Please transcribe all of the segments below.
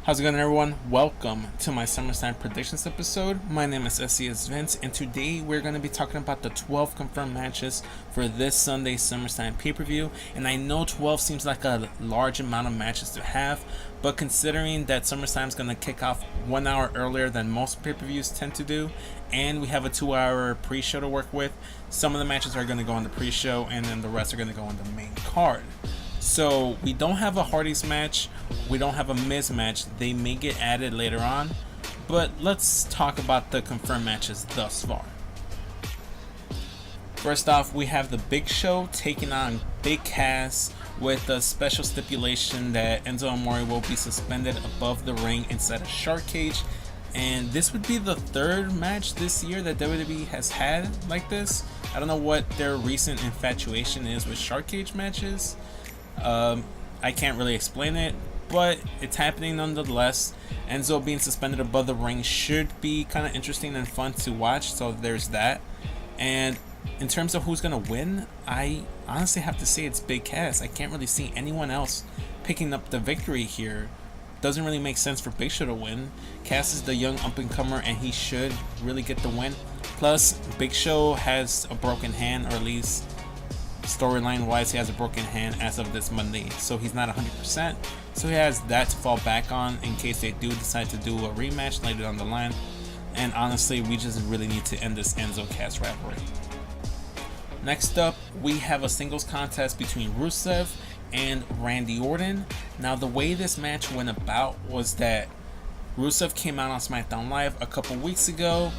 How's it going, everyone? Welcome to my Summerslam predictions episode. My name is SESvince, and today we're going to be talking about the 12 confirmed matches for this Sunday Summerslam pay-per-view. And I know 12 seems like a large amount of matches to have, but considering that SummerSlam is going to kick off 1 hour earlier than most pay-per-views tend to do, and we have a 2-hour pre-show to work with, some of the matches are going to go on the pre-show, and then the rest are going to go on the main card. So we don't have a Hardy's match, we don't have a Miz match. They may get added later on, but let's talk about the confirmed matches thus far. First off, we have the Big Show taking on Big Cass with a special stipulation that Enzo Amore will be suspended above the ring inside a shark cage. And this would be the third match this year that WWE has had like this. I don't know what their recent infatuation is with shark cage matches. I can't really explain it, but it's happening nonetheless. Enzo being suspended above the ring should be kind of interesting and fun to watch, so there's that. And in terms of who's gonna win, I honestly have to say it's Big Cass. I can't really see anyone else picking up the victory here. Doesn't really make sense for Big Show to win. Cass is the young up-and-comer, and he should really get the win. Plus, Big Show has a broken hand, or at least storyline wise he has a broken hand as of this Monday, so he's not 100%, so he has that to fall back on in case they do decide to do a rematch later down the line. And honestly, we just really need to end this Enzo Cass rivalry. Next up, we have a singles contest between Rusev and Randy Orton. Now, the way this match went about was that Rusev came out on SmackDown Live a couple weeks ago,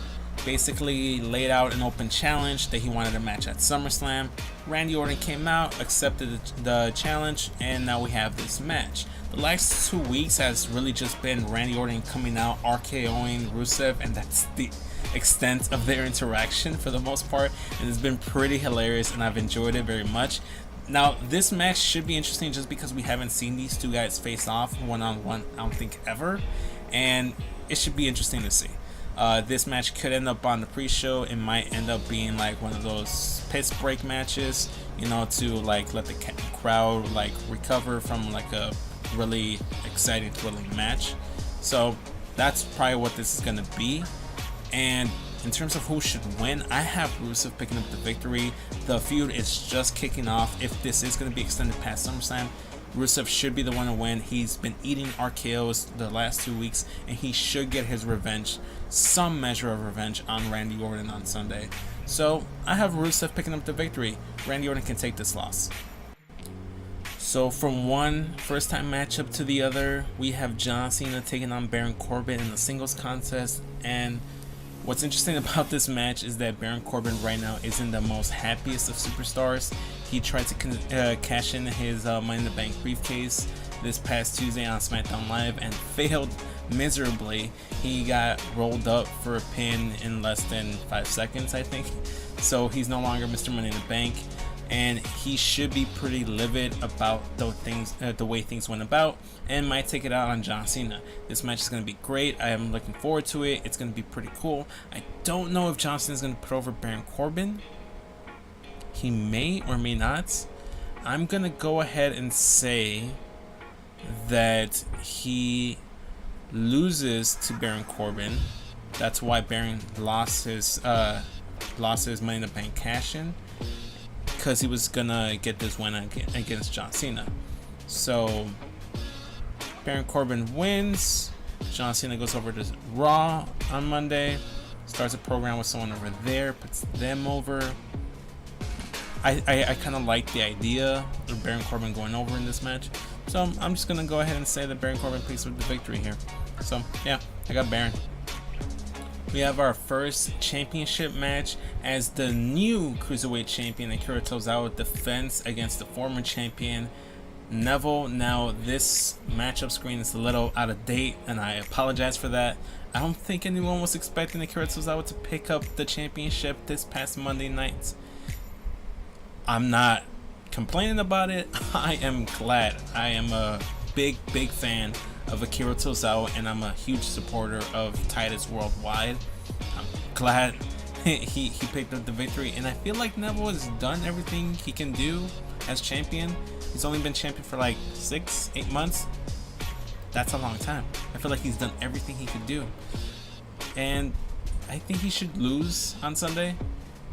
basically laid out an open challenge that he wanted a match at SummerSlam. Randy Orton came out, accepted the challenge, and now we have this match. The last 2 weeks has really just been Randy Orton coming out, RKOing Rusev, and that's the extent of their interaction for the most part. And it's been pretty hilarious, and I've enjoyed it very much. Now, this match should be interesting just because we haven't seen these two guys face off one-on-one, I don't think, ever. And it should be interesting to see. This match could end up on the pre-show. It might end up being like one of those piss break matches, you know, to like let the crowd like recover from like a really exciting, thrilling match. So that's probably what this is going to be. And in terms of who should win, I have Rusev picking up the victory. The feud is just kicking off. If this is going to be extended past SummerSlam, Rusev should be the one to win. He's been eating RKOs the last 2 weeks, and he should get his revenge, some measure of revenge, on Randy Orton on Sunday. So I have Rusev picking up the victory. Randy Orton can take this loss. So from one first-time matchup to the other, we have John Cena taking on Baron Corbin in the singles contest. And what's interesting about this match is that Baron Corbin right now isn't the most happiest of superstars. He tried to cash in his Money in the Bank briefcase this past Tuesday on SmackDown Live and failed miserably. He got rolled up for a pin in less than 5 seconds, I think. So he's no longer Mr. Money in the Bank, and he should be pretty livid about the way things went about, and might take it out on John Cena. This match is going to be great. I am looking forward to it. It's going to be pretty cool. I don't know if John Cena is going to put over Baron Corbin. He may or may not. I'm going to go ahead and say that he loses to Baron Corbin. That's why Baron lost his Money in the Bank cash-in, because he was gonna get this win against John Cena. So Baron Corbin wins. John Cena goes over to Raw on Monday, starts a program with someone over there, puts them over. I kind of like the idea of Baron Corbin going over in this match, so I'm just gonna go ahead and say that Baron Corbin picks up the victory here. So yeah, I got Baron. We have our first championship match as the new Cruiserweight champion Akira Tozawa defends against the former champion Neville. Now, this matchup screen is a little out of date, and I apologize for that. I don't think anyone was expecting Akira Tozawa to pick up the championship this past Monday night. I'm not complaining about it. I am glad. I am a big fan of Akira Tozawa, and I'm a huge supporter of Titus Worldwide. I'm glad he picked up the victory, and I feel like Neville has done everything he can do as champion. He's only been champion for like 6-8 months. that's a long time. I feel like he's done everything he could do. And I think he should lose on Sunday,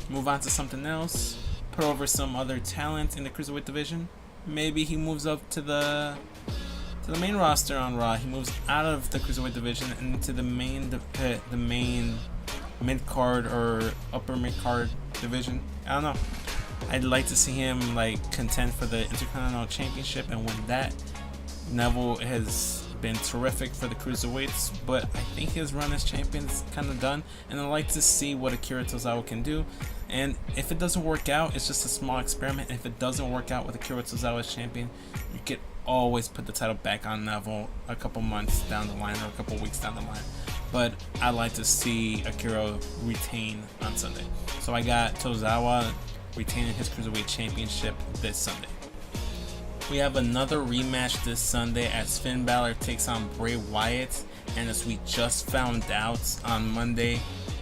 move on to something else, put over some other talent in the Cruiserweight division. Maybe he moves up to the main roster on Raw. He moves out of the Cruiserweight division and into the main mid-card or upper mid-card division. I don't know. I'd like to see him like contend for the Intercontinental Championship and win that. Neville has been terrific for the Cruiserweights, but I think his run as champion is kind of done, and I'd like to see what Akira Tozawa can do. And if it doesn't work out, it's just a small experiment. And if it doesn't work out with Akira Tozawa as champion, you could always put the title back on Neville a couple months down the line or a couple weeks down the line. But I'd like to see Akira retain on Sunday. So I got Tozawa retaining his Cruiserweight Championship this Sunday. We have another rematch this Sunday as Finn Balor takes on Bray Wyatt, and as we just found out on Monday,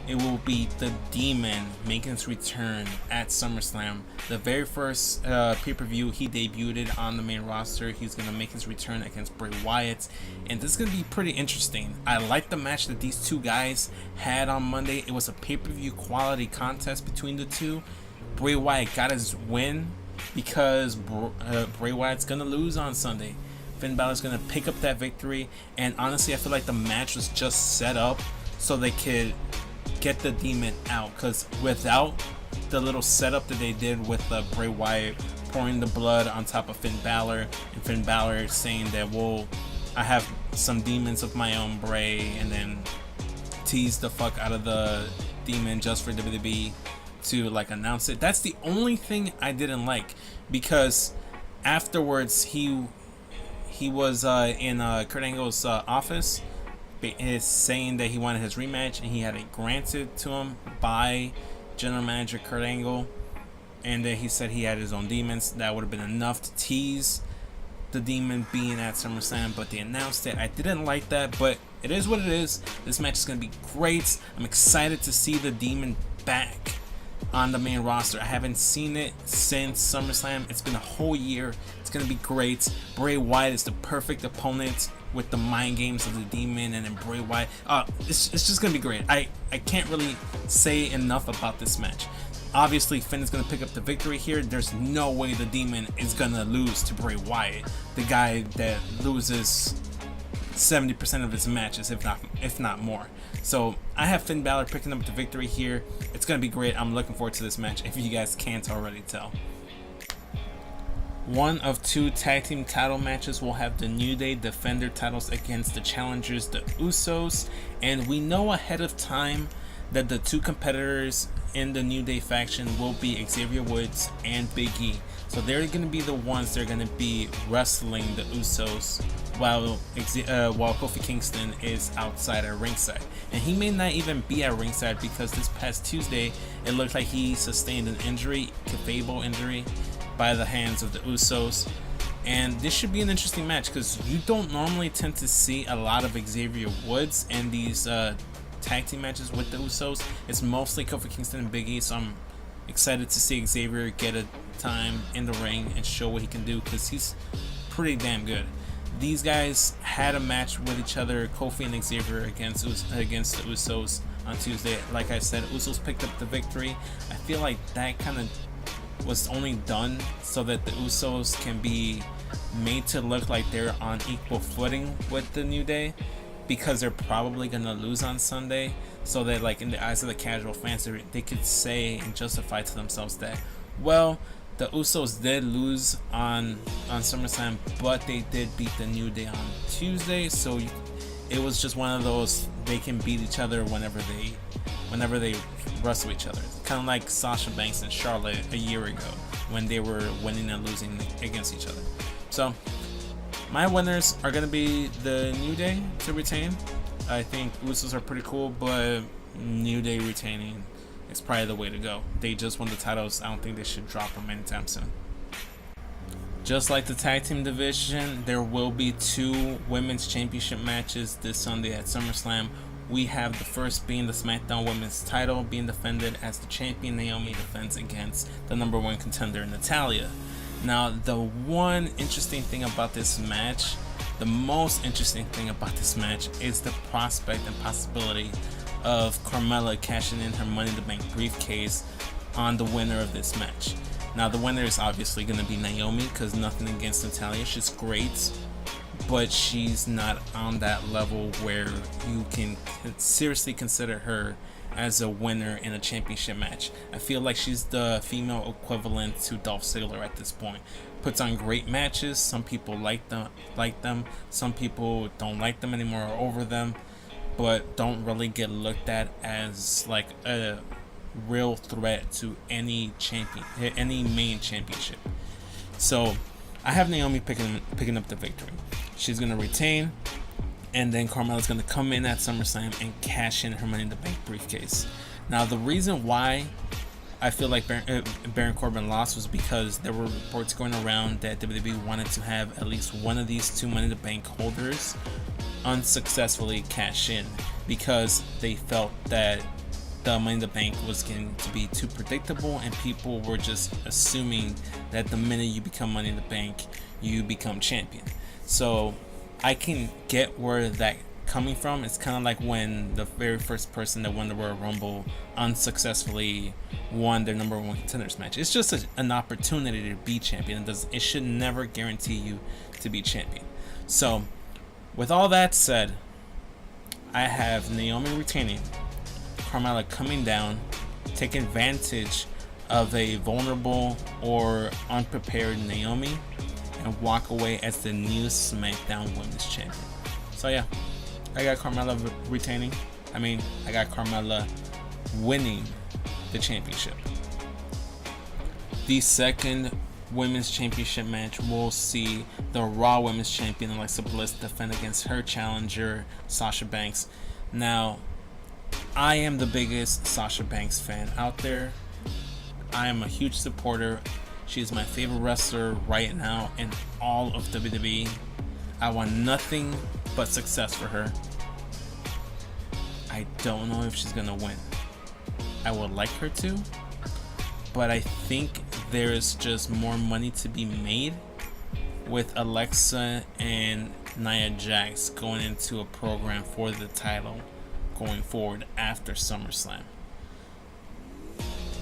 it will be the Demon making his return at SummerSlam. The very first pay-per-view he debuted on the main roster. He's going to make his return against Bray Wyatt, and this is going to be pretty interesting. I like the match that these two guys had on Monday. It was a pay-per-view quality contest between the two. Bray Wyatt got his win because Bray Wyatt's going to lose on Sunday. Finn Balor's going to pick up that victory, and honestly I feel like the match was just set up so they could get the Demon out, because without the little setup that they did with Bray Wyatt pouring the blood on top of Finn Balor, and Finn Balor saying that, well, I have some demons of my own, Bray, and then tease the fuck out of the Demon just for WWE to like announce it. That's the only thing I didn't like, because afterwards he was in Kurt Angle's office is saying that he wanted his rematch, and he had it granted to him by general manager Kurt Angle, and then he said he had his own demons. That would have been enough to tease the Demon being at SummerSlam, but they announced it. I didn't like that, but it is what it is. This match is going to be great. I'm excited to see the Demon back on the main roster. I haven't seen it since SummerSlam. It's been a whole year. It's going to be great. Bray Wyatt is the perfect opponent with the mind games of the Demon, and then Bray Wyatt. It's just going to be great. I can't really say enough about this match. Obviously, Finn is going to pick up the victory here. There's no way the Demon is going to lose to Bray Wyatt, the guy that loses 70% of his matches, if not more. So I have Finn Balor picking up the victory here. It's going to be great. I'm looking forward to this match, if you guys can't already tell. One of two tag team title matches will have the New Day defend their titles against the challengers, the Usos, and we know ahead of time that the two competitors in the New Day faction will be Xavier Woods and Big E. So they're going to be the ones that are going to be wrestling the Usos while Kofi Kingston is outside at ringside. And he may not even be at ringside, because this past Tuesday it looked like he sustained an injury, kayfabe injury, by the hands of the Usos. And this should be an interesting match, because you don't normally tend to see a lot of Xavier Woods in these tag team matches with the Usos. It's mostly Kofi Kingston and Big E, so I'm excited to see Xavier get a time in the ring and show what he can do, because he's pretty damn good. These guys had a match with each other, Kofi and Xavier against the Usos on Tuesday. Like I said, Usos picked up the victory. I feel like that kind of was only done so that the Usos can be made to look like they're on equal footing with the New Day, because they're probably gonna lose on Sunday, so that like in the eyes of the casual fans they could say and justify to themselves that, well, the Usos did lose on SummerSlam, but they did beat the New Day on Tuesday, so it was just one of those, they can beat each other whenever they wrestle each other. Kind of like Sasha Banks and Charlotte a year ago when they were winning and losing against each other. So my winners are going to be the New Day to retain. I think Usos are pretty cool, but New Day retaining is probably the way to go. They just won the titles. I don't think they should drop them anytime soon. Just like the tag team division, there will be two women's championship matches this Sunday at SummerSlam. We have the first being the SmackDown Women's title being defended as the champion Naomi defends against the #1 contender Natalya. Now, the one interesting thing about this match the most interesting thing about this match is the prospect and possibility of Carmella cashing in her Money in the Bank briefcase on the winner of this match. Now, the winner is obviously going to be Naomi, because nothing against Natalya, she's great, but she's not on that level where you can seriously consider her as a winner in a championship match. I feel like she's the female equivalent to Dolph Ziggler at this point. Puts on great matches. Some people like them. Some people don't like them anymore or over them, but don't really get looked at as like a real threat to any main championship. So I have Naomi picking up the victory. She's gonna retain, and then Carmella's gonna come in at SummerSlam and cash in her Money in the Bank briefcase. Now, the reason why I feel like Baron Corbin lost was because there were reports going around that WWE wanted to have at least one of these two Money in the Bank holders unsuccessfully cash in, because they felt that the Money in the Bank was getting to be too predictable, and people were just assuming that the minute you become Money in the Bank, you become champion. So I can get where that coming from. It's kind of like when the very first person that won the Royal Rumble unsuccessfully won their number one contenders match. It's just an opportunity to be champion. It should never guarantee you to be champion. So with all that said, I have Naomi retaining, Carmella coming down, taking advantage of a vulnerable or unprepared Naomi, and walk away as the new SmackDown Women's Champion. So yeah, I got Carmella retaining. I got Carmella winning the championship. The second Women's Championship match, we'll see the Raw Women's Champion Alexa Bliss defend against her challenger Sasha Banks. Now, I am the biggest Sasha Banks fan out there. I am a huge supporter. She's my favorite wrestler right now in all of WWE. I want nothing but success for her. I don't know if she's gonna win. I would like her to, but I think there is just more money to be made with Alexa and Nia Jax going into a program for the title going forward after SummerSlam.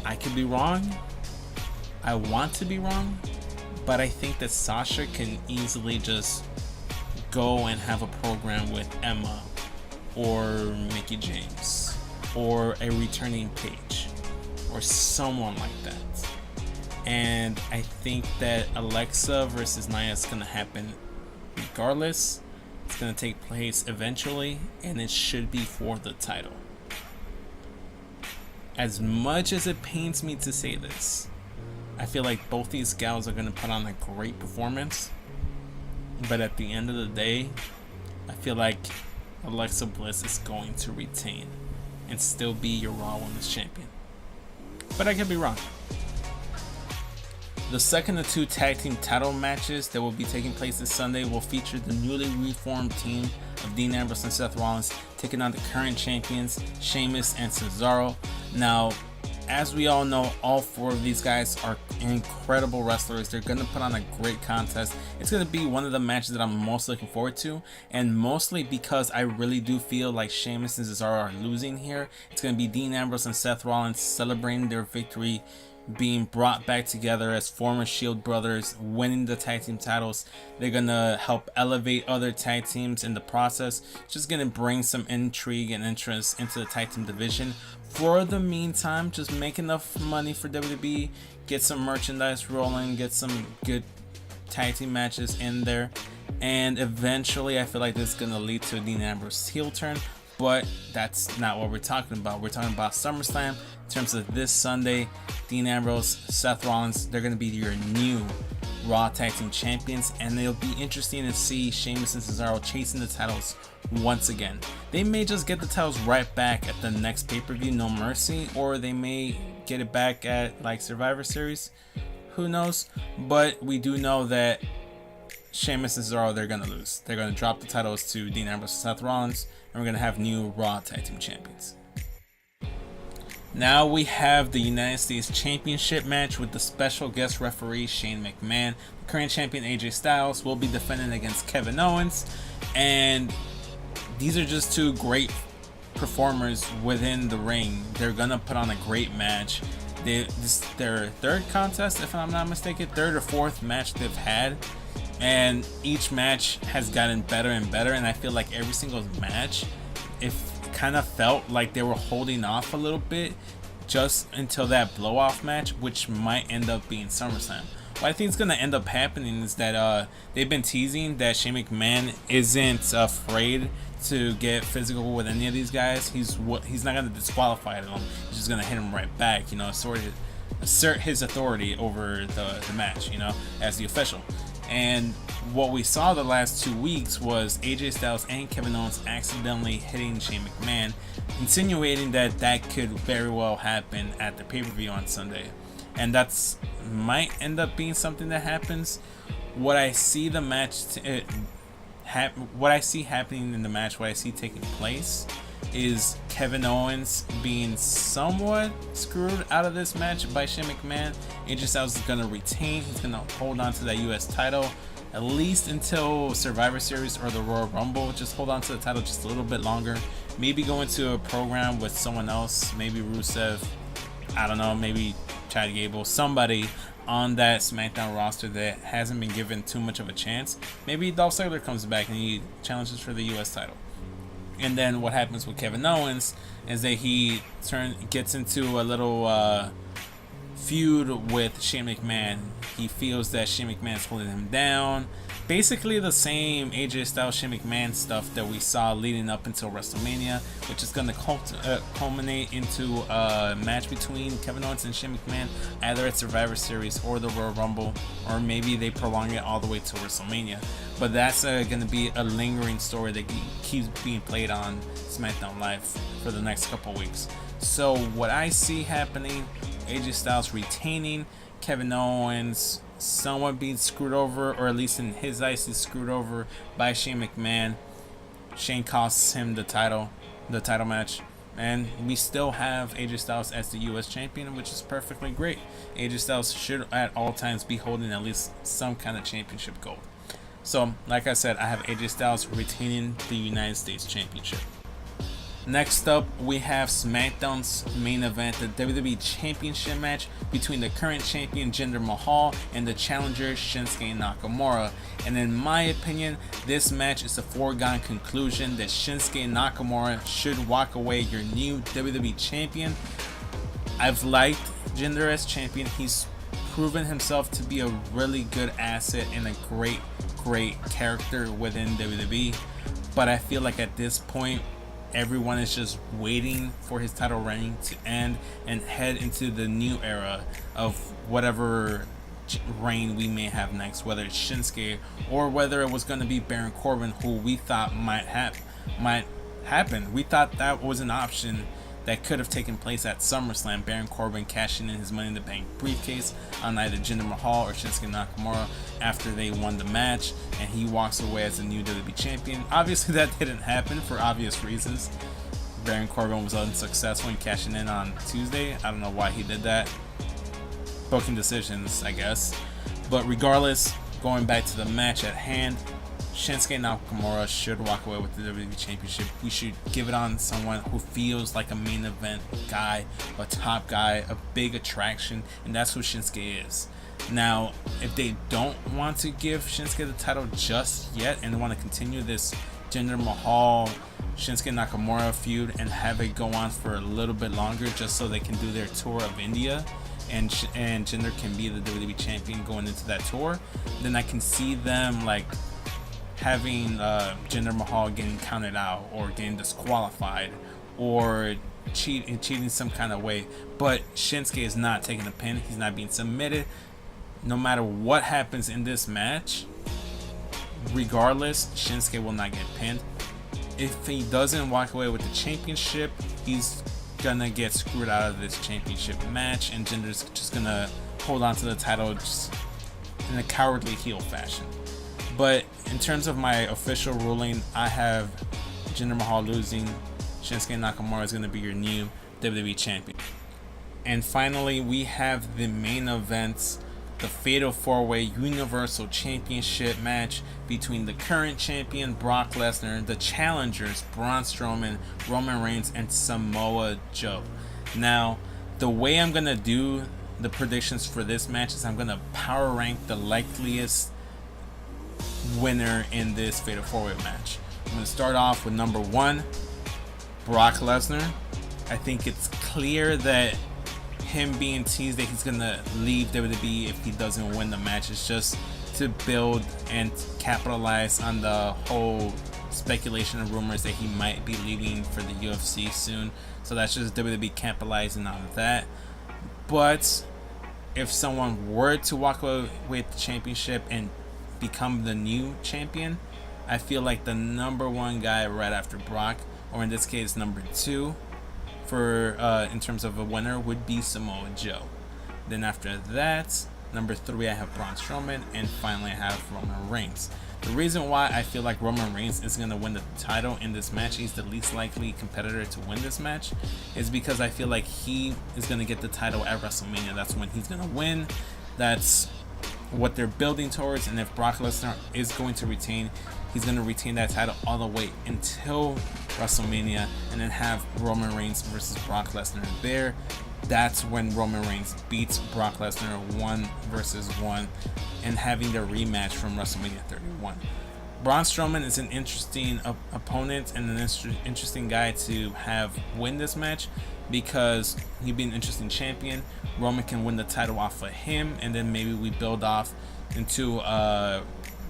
I could be wrong. I want to be wrong, but I think that Sasha can easily just go and have a program with Emma or Mickie James or a returning Paige or someone like that. And I think that Alexa versus Nia is going to happen regardless. It's going to take place eventually, and it should be for the title. As much as it pains me to say this, I feel like both these gals are going to put on a great performance, but at the end of the day, I feel like Alexa Bliss is going to retain and still be your Raw Women's Champion. But I could be wrong. The second of two tag team title matches that will be taking place this Sunday will feature the newly reformed team of Dean Ambrose and Seth Rollins taking on the current champions Sheamus and Cesaro. Now, as we all know, all four of these guys are incredible wrestlers. They're going to put on a great contest. It's going to be one of the matches that I'm most looking forward to, and mostly because I really do feel like Sheamus and Cesaro are losing here. It's going to be Dean Ambrose and Seth Rollins celebrating their victory, being brought back together as former Shield brothers, winning the tag team titles. They're gonna help elevate other tag teams in the process. Just gonna bring some intrigue and interest into the tag team division. For the meantime, just make enough money for WWE, get some merchandise rolling, get some good tag team matches in there, and eventually I feel like this is gonna lead to a Dean Ambrose heel turn. But that's not what we're talking about. We're talking about SummerSlam. In terms of this Sunday, Dean Ambrose, Seth Rollins, they're going to be your new Raw Tag Team Champions, and it'll be interesting to see Sheamus and Cesaro chasing the titles once again. They may just get the titles right back at the next pay-per-view, No Mercy, or they may get it back at like Survivor Series. Who knows? But we do know that Sheamus and Cesaro, they're going to lose. They're going to drop the titles to Dean Ambrose and Seth Rollins, and we're going to have new Raw Tag Team Champions. Now we have the United States Championship match with the special guest referee Shane McMahon. The current champion AJ Styles will be defending against Kevin Owens, and these are just two great performers within the ring. They're gonna put on a great match. This is their third contest, if I'm not mistaken, third or fourth match they've had, and each match has gotten better and better. And I feel like every single match, it kind of felt like they were holding off a little bit just until that blow off match, which might end up being SummerSlam. What I think is going to end up happening is that they've been teasing that Shane McMahon isn't afraid to get physical with any of these guys. He's not going to disqualify them. He's just going to hit them right back, you know, sort of assert his authority over the match, you know, as the official. And what we saw the last 2 weeks was AJ Styles and Kevin Owens accidentally hitting Shane McMahon, insinuating that that could very well happen at the pay-per-view on Sunday. And that's might end up being something that happens. What I see the match, what I see happening in the match, what I see taking place, is Kevin Owens being somewhat screwed out of this match by Shane McMahon. AJ Styles is going to retain. He's going to hold on to that US title at least until Survivor Series or the Royal Rumble. Just hold on to the title just a little bit longer. Maybe go into a program with someone else, maybe Rusev, I don't know, maybe Chad Gable, somebody on that SmackDown roster that hasn't been given too much of a chance. Maybe Dolph Ziggler comes back and he challenges for the US title. And then what happens with Kevin Owens is that he gets into a little feud with Shane McMahon. He feels that Shane McMahon is holding him down. Basically the same AJ Styles, Shane McMahon stuff that we saw leading up until WrestleMania, which is going to culminate into a match between Kevin Owens and Shane McMahon, either at Survivor Series or the Royal Rumble, or maybe they prolong it all the way to WrestleMania. But that's going to be a lingering story that keeps being played on SmackDown Live for the next couple weeks. So what I see happening, AJ Styles retaining, Kevin Owens somewhat being screwed over, or at least in his eyes he's screwed over by Shane McMahon. Shane costs him the title match, and we still have AJ Styles as the US champion, which is perfectly great. AJ Styles should at all times be holding at least some kind of championship gold. So like I said, I have AJ Styles retaining the United States Championship. Next up, we have SmackDown's main event, the WWE Championship match between the current champion Jinder Mahal and the challenger Shinsuke Nakamura. And in my opinion, this match is a foregone conclusion that Shinsuke Nakamura should walk away your new WWE champion. I've liked Jinder as champion. He's proven himself to be a really good asset and a great character within WWE. But I feel like at this point, everyone is just waiting for his title reign to end and head into the new era of whatever reign we may have next, whether it's Shinsuke or whether it was going to be Baron Corbin, who we thought might happen. We thought that was an option that could have taken place at SummerSlam. Baron Corbin cashing in his Money in the Bank briefcase on either Jinder Mahal or Shinsuke Nakamura after they won the match, and he walks away as the new WWE champion. Obviously that didn't happen for obvious reasons. Baron Corbin was unsuccessful in cashing in on Tuesday. I don't know why he did that. Booking decisions, I guess. But regardless, going back to the match at hand, Shinsuke Nakamura should walk away with the WWE Championship. We should give it on someone who feels like a main event guy, a top guy, a big attraction, and that's who Shinsuke is. Now, if they don't want to give Shinsuke the title just yet and want to continue this Jinder Mahal, Shinsuke Nakamura feud and have it go on for a little bit longer just so they can do their tour of India, and Jinder can be the WWE champion going into that tour, then I can see them like having Jinder Mahal getting counted out or getting disqualified or cheating some kind of way. But Shinsuke is not taking a pin. He's not being submitted. No matter what happens in this match, regardless, Shinsuke will not get pinned. If he doesn't walk away with the championship, he's gonna get screwed out of this championship match, and Jinder's just gonna hold on to the title just in a cowardly heel fashion. But in terms of my official ruling, I have Jinder Mahal losing. Shinsuke Nakamura is going to be your new WWE champion. And finally, we have the main event, the Fatal 4-Way Universal Championship match between the current champion Brock Lesnar, the challengers Braun Strowman, Roman Reigns, and Samoa Joe. Now, the way I'm going to do the predictions for this match is I'm going to power rank the likeliest winner in this Fatal 4-Way match. I'm going to start off with number 1, Brock Lesnar. I think it's clear that him being teased that he's going to leave WWE if he doesn't win the match is just to build and capitalize on the whole speculation and rumors that he might be leaving for the UFC soon. So that's just WWE capitalizing on that. But if someone were to walk away with the championship and become the new champion, I feel like the number 1 guy right after Brock, or in this case number 2 for in terms of a winner, would be Samoa Joe. Then after that, number 3 I have Braun Strowman, and finally I have Roman Reigns. The reason why I feel like Roman Reigns is going to win the title in this match, he's the least likely competitor to win this match, is because I feel like he is going to get the title at WrestleMania. That's when he's going to win. That's what they're building towards. And if Brock Lesnar is going to retain, he's going to retain that title all the way until WrestleMania, and then have Roman Reigns versus Brock Lesnar there. That's when Roman Reigns beats Brock Lesnar 1 versus 1 and having their rematch from WrestleMania 31. Braun Strowman is an interesting opponent and an interesting guy to have win this match because he'd be an interesting champion. Roman can win the title off of him, and then maybe we build off into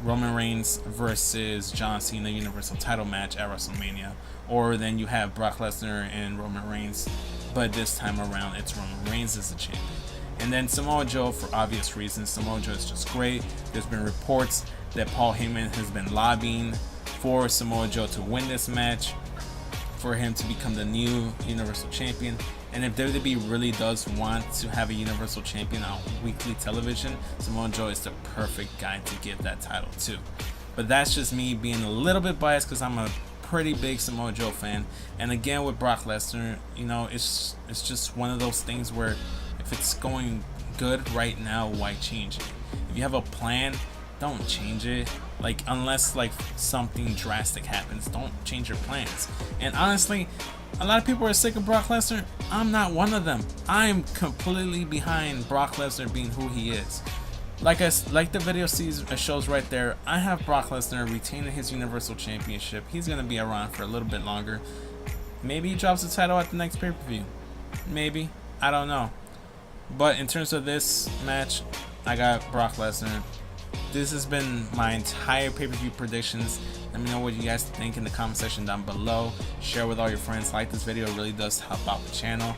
Roman Reigns versus John Cena Universal title match at WrestleMania. Or then you have Brock Lesnar and Roman Reigns, but this time around it's Roman Reigns as the champion. And then Samoa Joe, for obvious reasons. Samoa Joe is just great. There's been reports that Paul Heyman has been lobbying for Samoa Joe to win this match, for him to become the new Universal Champion. And if WWE really does want to have a Universal Champion on weekly television, Samoa Joe is the perfect guy to give that title to. But that's just me being a little bit biased because I'm a pretty big Samoa Joe fan. And again, with Brock Lesnar, you know, it's just one of those things where if it's going good right now, why change it? If you have a plan, don't change it. Like, unless like something drastic happens, don't change your plans. And honestly, a lot of people are sick of Brock Lesnar. I'm not one of them. I'm completely behind Brock Lesnar being who he is. Like the video shows right there, I have Brock Lesnar retaining his Universal Championship. He's gonna be around for a little bit longer. Maybe he drops the title at the next pay-per-view. Maybe. I don't know. But in terms of this match, I got Brock Lesnar. This has been my entire pay-per-view predictions. Let me know what you guys think in the comment section down below. Share with all your friends. Like this video, it really does help out the channel.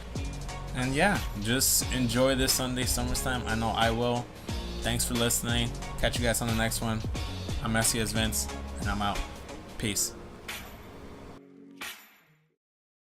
And yeah, just enjoy this Sunday SummerSlam. I know I will. Thanks for listening. Catch you guys on the next one. I'm SESvince, and I'm out. Peace.